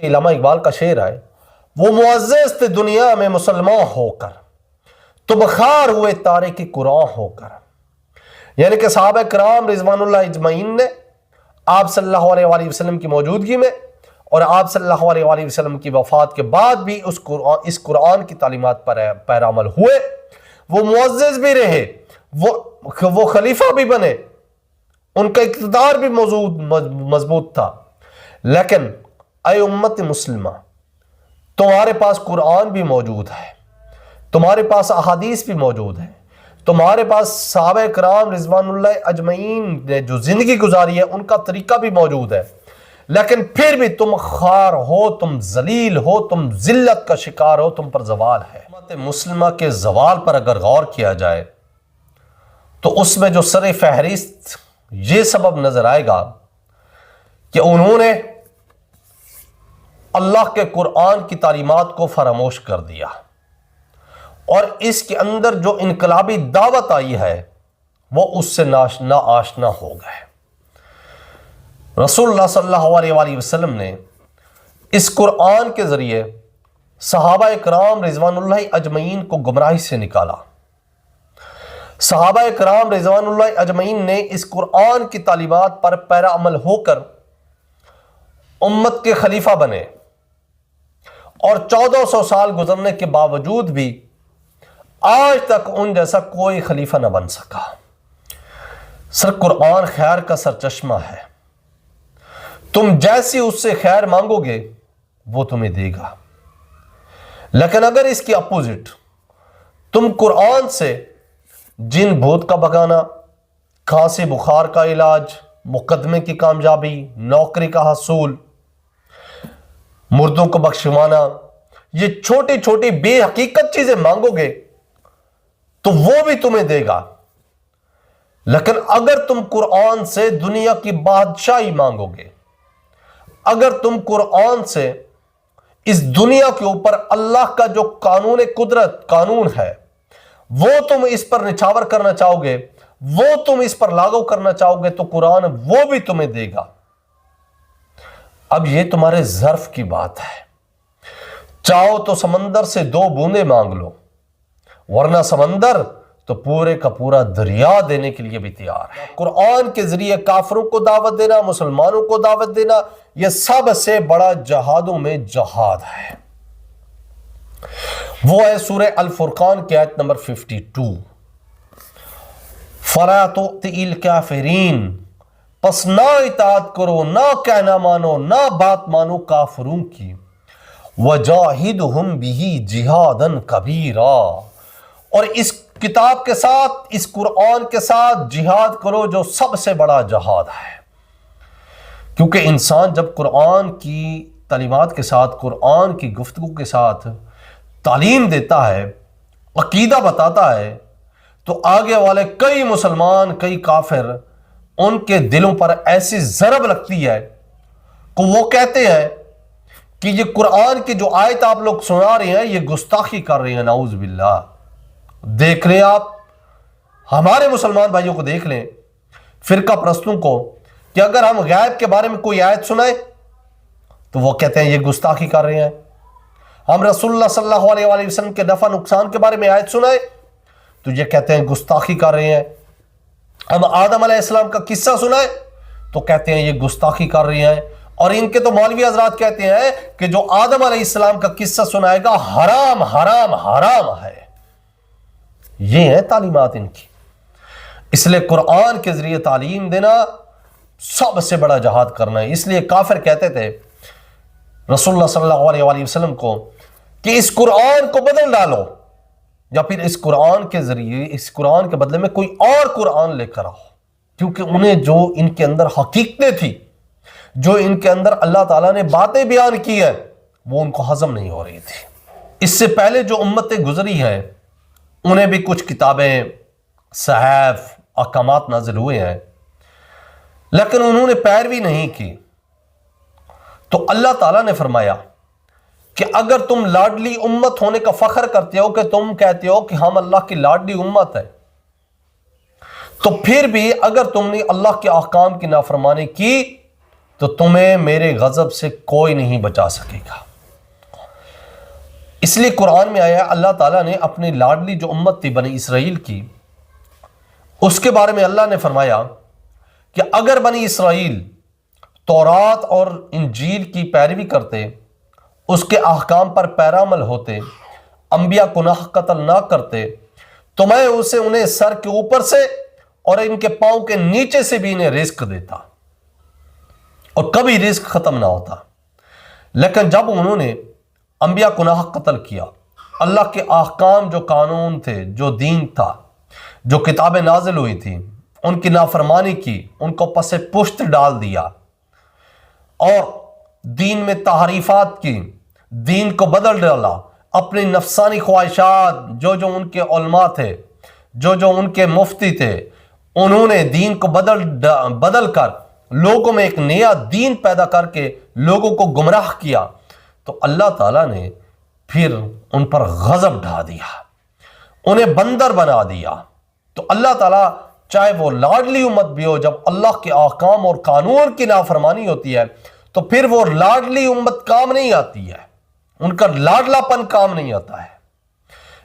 علامہ اقبال کا شعر ہے، وہ معزز تھے دنیا میں مسلمان ہو کر، تو بخار ہوئے تارک قرآن ہو کر۔ یعنی کہ صحابہ کرام رضوان اللہ اجمعین نے آپ صلی اللہ علیہ وآلہ وسلم کی موجودگی میں اور آپ صلی اللہ علیہ وآلہ وسلم کی وفات کے بعد بھی اس قرآن کی تعلیمات پر پیرامل ہوئے، وہ معزز بھی رہے، وہ خلیفہ بھی بنے، ان کا اقتدار بھی مضبوط تھا۔ لیکن اے امت مسلمہ، تمہارے پاس قرآن بھی موجود ہے، تمہارے پاس احادیث بھی موجود ہے، تمہارے پاس صحابہ کرام رضوان اللہ اجمعین نے جو زندگی گزاری ہے ان کا طریقہ بھی موجود ہے، لیکن پھر بھی تم خوار ہو، تم ذلیل ہو، تم ذلت کا شکار ہو، تم پر زوال ہے۔ امت مسلمہ کے زوال پر اگر غور کیا جائے تو اس میں جو سر فہرست یہ سبب نظر آئے گا کہ انہوں نے اللہ کے قرآن کی تعلیمات کو فراموش کر دیا، اور اس کے اندر جو انقلابی دعوت آئی ہے وہ اس سے نا آشنا ہو گئے۔ رسول اللہ صلی اللہ علیہ وآلہ وسلم نے اس قرآن کے ذریعے صحابہ کرام رضوان اللہ اجمعین کو گمراہی سے نکالا۔ صحابہ کرام رضوان اللہ اجمعین نے اس قرآن کی تعلیمات پر پیرا عمل ہو کر امت کے خلیفہ بنے، اور 1400 سال گزرنے کے باوجود بھی آج تک ان جیسا کوئی خلیفہ نہ بن سکا۔ سر قرآن خیر کا سرچشمہ ہے، تم جیسی اس سے خیر مانگو گے وہ تمہیں دے گا، لیکن اگر اس کی اپوزٹ تم قرآن سے جن بھوت کا بھگانا، کھانسی بخار کا علاج، مقدمے کی کامیابی، نوکری کا حصول، مردوں کو بخشوانا، یہ چھوٹی چھوٹی بے حقیقت چیزیں مانگو گے تو وہ بھی تمہیں دے گا، لیکن اگر تم قرآن سے دنیا کی بادشاہی مانگو گے، اگر تم قرآن سے اس دنیا کے اوپر اللہ کا جو قانون قدرت قانون ہے وہ تم اس پر نچھاور کرنا چاہو گے، وہ تم اس پر لاگو کرنا چاہو گے، تو قرآن وہ بھی تمہیں دے گا۔ اب یہ تمہارے ظرف کی بات ہے، چاہو تو سمندر سے 2 بوندیں مانگ لو، ورنہ سمندر تو پورے کا پورا دریا دینے کے لیے بھی تیار ہے۔ قرآن کے ذریعے کافروں کو دعوت دینا، مسلمانوں کو دعوت دینا، یہ سب سے بڑا جہادوں میں جہاد ہے۔ وہ ہے سورہ الفرقان کی آیت نمبر 52، فَلَا تُؤْتِئِ الْكَافِرِينَ، پس نہ اطاعت کرو، نہ کہنا مانو، نہ بات مانو کافروں کی، وَجَاهِدْهُمْ بِهِ جِهَادًا كَبِيرًا، اور اس کتاب کے ساتھ، اس قرآن کے ساتھ جہاد کرو جو سب سے بڑا جہاد ہے۔ کیونکہ انسان جب قرآن کی تعلیمات کے ساتھ، قرآن کی گفتگو کے ساتھ تعلیم دیتا ہے، عقیدہ بتاتا ہے، تو آگے والے کئی مسلمان، کئی کافر، ان کے دلوں پر ایسی ضرب لگتی ہے کہ وہ کہتے ہیں کہ یہ قرآن کی جو آیت آپ لوگ سنا رہے ہیں یہ گستاخی کر رہے ہیں، نعوذ باللہ۔ دیکھ لیں آپ ہمارے مسلمان بھائیوں کو، دیکھ لیں فرقہ پرستوں کو، کہ اگر ہم غیب کے بارے میں کوئی آیت سنائیں تو وہ کہتے ہیں یہ گستاخی کر رہے ہیں، ہم رسول اللہ صلی اللہ علیہ وآلہ وسلم کے نفع نقصان کے بارے میں آیت سنائیں تو یہ کہتے ہیں گستاخی کر رہے ہیں، ہم آدم علیہ السلام کا قصہ سنائیں تو کہتے ہیں یہ گستاخی کر رہے ہیں، اور ان کے تو مولوی حضرات کہتے ہیں کہ جو آدم علیہ السلام کا قصہ سنائے گا حرام حرام حرام ہے۔ یہ ہیں تعلیمات ان کی۔ اس لیے قرآن کے ذریعے تعلیم دینا سب سے بڑا جہاد کرنا ہے۔ اس لیے کافر کہتے تھے رسول اللہ صلی اللہ علیہ وآلہ وسلم کو کہ اس قرآن کو بدل ڈالو، یا پھر اس قرآن کے ذریعے، اس قرآن کے بدلے میں کوئی اور قرآن لے کر آؤ، کیونکہ انہیں جو ان کے اندر حقیقتیں تھی، جو ان کے اندر اللہ تعالیٰ نے باتیں بیان کی ہیں، وہ ان کو ہضم نہیں ہو رہی تھی۔ اس سے پہلے جو امتیں گزری ہیں انہیں بھی کچھ کتابیں، صحائف، احکامات نازل ہوئے ہیں، لیکن انہوں نے پیروی نہیں کی۔ تو اللہ تعالیٰ نے فرمایا کہ اگر تم لاڈلی امت ہونے کا فخر کرتے ہو، کہ تم کہتے ہو کہ ہم اللہ کی لاڈلی امت ہے، تو پھر بھی اگر تم نے اللہ کے احکام کی نافرمانی کی تو تمہیں میرے غضب سے کوئی نہیں بچا سکے گا۔ اس لیے قرآن میں آیا اللہ تعالیٰ نے اپنی لاڈلی جو امت تھی بنی اسرائیل کی، اس کے بارے میں اللہ نے فرمایا کہ اگر بنی اسرائیل تورات اور انجیل کی پیروی کرتے، اس کے احکام پر پیرامل ہوتے، انبیاء کو قتل نہ کرتے، تو میں انہیں سر کے اوپر سے اور ان کے پاؤں کے نیچے سے بھی انہیں رزق دیتا اور کبھی رزق ختم نہ ہوتا۔ لیکن جب انہوں نے انبیاء کو قتل کیا، اللہ کے احکام جو قانون تھے، جو دین تھا، جو کتابیں نازل ہوئی تھی، ان کی نافرمانی کی، ان کو پس پشت ڈال دیا اور دین میں تحریفات کی، دین کو بدل ڈالا، اپنی نفسانی خواہشات، جو ان کے علماء تھے، جو ان کے مفتی تھے، انہوں نے دین کو بدل کر لوگوں میں ایک نیا دین پیدا کر کے لوگوں کو گمراہ کیا، تو اللہ تعالیٰ نے پھر ان پر غضب ڈھا دیا، انہیں بندر بنا دیا۔ تو اللہ تعالیٰ چاہے وہ لاڈلی امت بھی ہو، جب اللہ کے احکام اور قانون کی نافرمانی ہوتی ہے تو پھر وہ لاڈلی امت کام نہیں آتی ہے، ان کا لاڈلا پن کام نہیں آتا ہے۔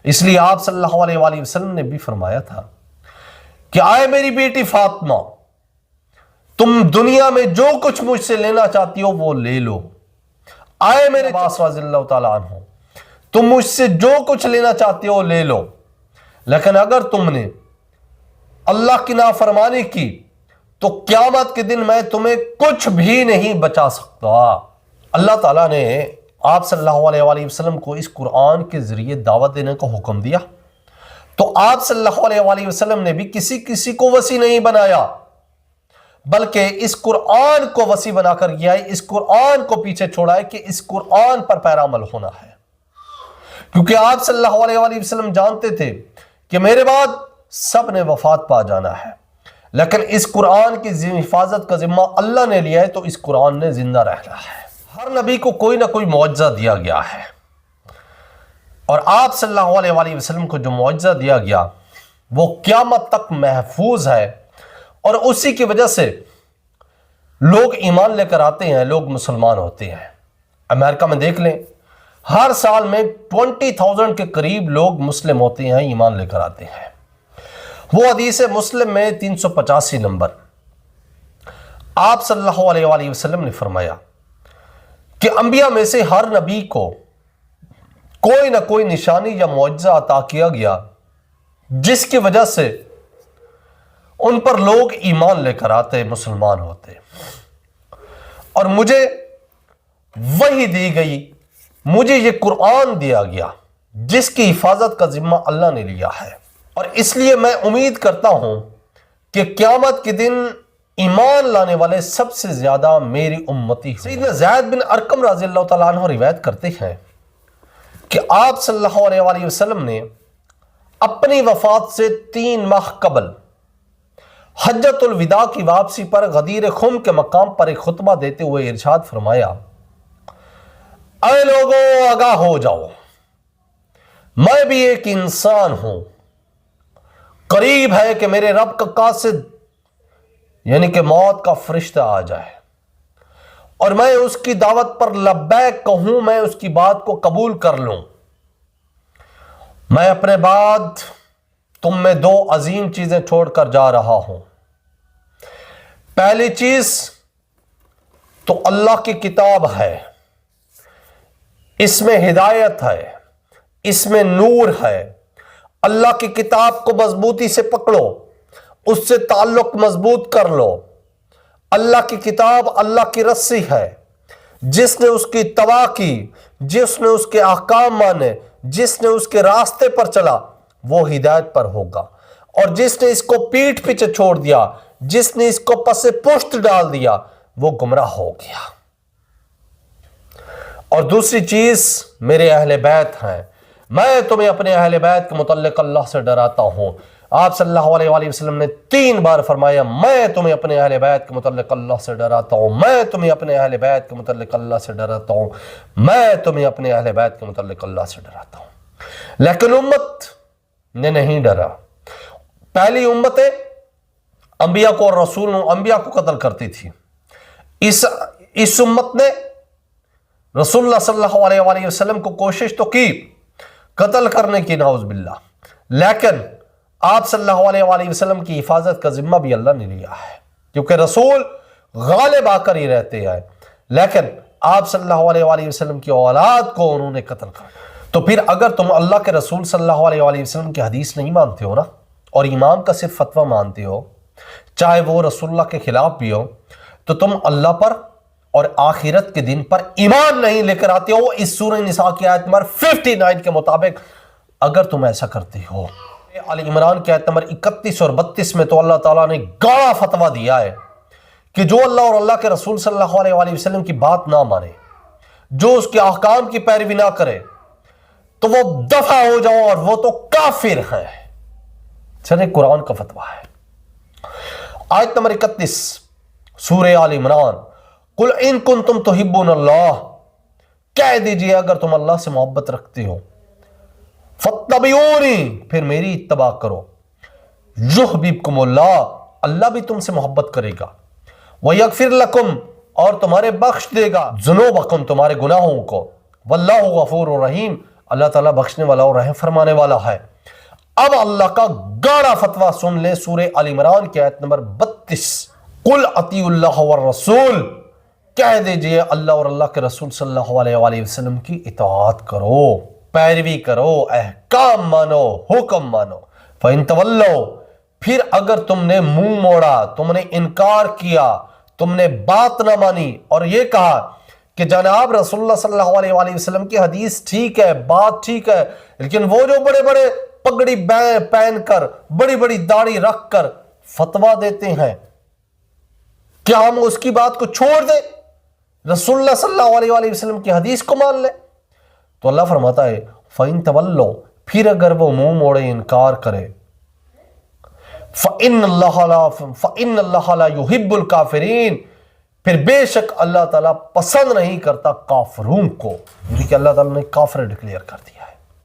اس لیے آپ صلی اللہ علیہ وآلہ وسلم نے بھی فرمایا تھا کہ آئے میری بیٹی فاطمہ، تم دنیا میں جو کچھ مجھ سے لینا چاہتی ہو وہ لے لو۔ آئے میرے عباس رضی اللہ تعالیٰ عنہ، تم مجھ سے جو کچھ لینا چاہتے ہو لے لو، لیکن اگر تم نے اللہ کی نافرمانی کی تو قیامت کے دن میں تمہیں کچھ بھی نہیں بچا سکتا۔ اللہ تعالیٰ نے آپ صلی اللہ علیہ وآلہ وسلم کو اس قرآن کے ذریعے دعوت دینے کا حکم دیا، تو آپ صلی اللہ علیہ وآلہ وسلم نے بھی کسی کو وسیع نہیں بنایا، بلکہ اس قرآن کو وسیع بنا کر گیا ہے، اس قرآن کو پیچھے چھوڑا ہے کہ اس قرآن پر پیرامل ہونا ہے، کیونکہ آپ صلی اللہ علیہ وآلہ وسلم جانتے تھے کہ میرے بعد سب نے وفات پا جانا ہے، لیکن اس قرآن کی حفاظت کا ذمہ اللہ نے لیا ہے، تو اس قرآن نے زندہ رہنا ہے۔ ہر نبی کو کوئی نہ کوئی معجزہ دیا گیا ہے، اور آپ صلی اللہ علیہ وآلہ وسلم کو جو معجزہ دیا گیا وہ قیامت تک محفوظ ہے، اور اسی کی وجہ سے لوگ ایمان لے کر آتے ہیں، لوگ مسلمان ہوتے ہیں۔ امریکہ میں دیکھ لیں، ہر سال میں 20,000 کے قریب لوگ مسلم ہوتے ہیں، ایمان لے کر آتے ہیں۔ وہ حدیث مسلم میں 385 نمبر، آپ صلی اللہ علیہ وآلہ وسلم نے فرمایا کہ انبیاء میں سے ہر نبی کو کوئی نہ کوئی نشانی یا معجزہ عطا کیا گیا جس کی وجہ سے ان پر لوگ ایمان لے کر آتے، مسلمان ہوتے، اور مجھے وحی دی گئی، مجھے یہ قرآن دیا گیا جس کی حفاظت کا ذمہ اللہ نے لیا ہے، اور اس لیے میں امید کرتا ہوں کہ قیامت کے دن ایمان لانے والے سب سے زیادہ میری امتی ہیں۔ سیدنا زید بن ارقم رضی اللہ تعالیٰ عنہ روایت کرتے ہیں کہ آپ صلی اللہ علیہ وآلہ وسلم نے اپنی وفات سے 3 ماہ قبل حجۃ الوداع کی واپسی پر غدیر خم کے مقام پر ایک خطبہ دیتے ہوئے ارشاد فرمایا، اے لوگوں آگاہ ہو جاؤ، میں بھی ایک انسان ہوں، قریب ہے کہ میرے رب کا قاصد یعنی کہ موت کا فرشتہ آ جائے اور میں اس کی دعوت پر لبیک کہوں، میں اس کی بات کو قبول کر لوں۔ میں اپنے بعد تم میں 2 عظیم چیزیں چھوڑ کر جا رہا ہوں۔ پہلی چیز تو اللہ کی کتاب ہے، اس میں ہدایت ہے، اس میں نور ہے۔ اللہ کی کتاب کو مضبوطی سے پکڑو، اس سے تعلق مضبوط کر لو۔ اللہ کی کتاب اللہ کی رسی ہے، جس نے اس کی اتباع کی، جس نے اس کے احکام مانے، جس نے اس کے راستے پر چلا، وہ ہدایت پر ہوگا، اور جس نے اس کو پیٹھ پیچھے چھوڑ دیا، جس نے اس کو پس پشت ڈال دیا، وہ گمراہ ہو گیا۔ اور دوسری چیز میرے اہل بیت ہیں، میں تمہیں اپنے اہل بیت کے متعلق اللہ سے ڈراتا ہوں۔ آپ صلی اللہ علیہ وآلہ وسلم نے 3 بار فرمایا، میں تمہیں اپنے اہل بیت کے متعلق اللہ سے ڈراتا ہوں، میں تمہیں اپنے اہل بیت کے متعلق اللہ سے ڈراتا ہوں، میں تمہیں اپنے اہل بیت کے متعلق اللہ سے ڈراتا ہوں۔ لیکن امت نے نہیں ڈرا۔ پہلی امتیں انبیاء کو اور انبیاء کو قتل کرتی تھی، اس امت نے رسول اللہ صلی اللہ علیہ وآلہ وسلم کو کوشش تو کی قتل کرنے کی، نعوذ باللہ، لیکن آپ صلی اللہ علیہ وآلہ وسلم کی حفاظت کا ذمہ بھی اللہ نے لیا ہے، کیونکہ رسول غالب آ کر ہی رہتے ہیں، لیکن آپ صلی اللہ علیہ وآلہ وسلم کی اولاد کو انہوں نے قتل کر۔ تو پھر اگر تم اللہ کے رسول صلی اللہ علیہ وآلہ وسلم کی حدیث نہیں مانتے ہو نا، اور امام کا صرف فتویٰ مانتے ہو، چاہے وہ رسول اللہ کے خلاف بھی ہو، تو تم اللہ پر اور آخرت کے دن پر ایمان نہیں لے کر آتے ہو۔ اس سورہ نساء کی آیت نمبر 59 کے مطابق اگر تم ایسا کرتے ہو، آل عمران کی آیت نمبر 31 اور 32 میں تو اللہ تعالیٰ نے گاڑا فتویٰ دیا ہے کہ جو اللہ اور اللہ کے رسول صلی اللہ علیہ وآلہ وسلم کی بات نہ مانے، جو اس کے احکام کی پیروی نہ کرے، تو وہ دفع ہو جاؤ اور وہ تو کافر ہیں۔ چلے قرآن کا فتویٰ ہے، آیت نمبر 31 سورہ آل عمران، قل ان کنتم تحبون اللہ، کہہ دیجئے اگر تم اللہ سے محبت رکھتے ہو، فاتبعونی، پھر میری اتباع کرو، یحببکم اللہ، اللہ بھی تم سے محبت کرے گا، ویغفر لکم، اور تمہارے بخش دے گا، ذنوبکم، تمہارے گناہوں کو، واللہ غفور رحیم، اللہ تعالیٰ بخشنے والا اور رحم فرمانے والا ہے۔ اب اللہ کا گاڑا فتویٰ سن لے، سورہ آل عمران کی آیت نمبر 32، قل اطیعوا اللہ والرسول، کہہ دیجئے اللہ اور اللہ کے رسول صلی اللہ علیہ وآلہ وسلم کی اطاعت کرو، پیروی کرو، احکام مانو، حکم مانو۔ فَإِن تَوَلَّوْا، پھر اگر تم نے منہ موڑا، تم نے انکار کیا، تم نے بات نہ مانی اور یہ کہا کہ جناب رسول اللہ صلی اللہ علیہ وآلہ وسلم کی حدیث ٹھیک ہے، بات ٹھیک ہے، لیکن وہ جو بڑے بڑے پگڑی پہن کر، بڑی بڑی داڑھی رکھ کر فتویٰ دیتے ہیں، کیا ہم اس کی بات کو چھوڑ دیں، رسول اللہ صلی اللہ علیہ وآلہ وسلم کی حدیث کو مان لیں؟ تو اللہ فرماتا ہے فَإِن تَوَلَّوْا، پھر اگر وہ منہ موڑے، انکار کرے، فَإِنَّ اللَّهَ لَا يُحِبُّ الْكَافِرِينَ، پھر بے شک اللہ تعالیٰ پسند نہیں کرتا کافروں کو، کیونکہ اللہ تعالیٰ نے کافر ڈکلیئر کر دیا۔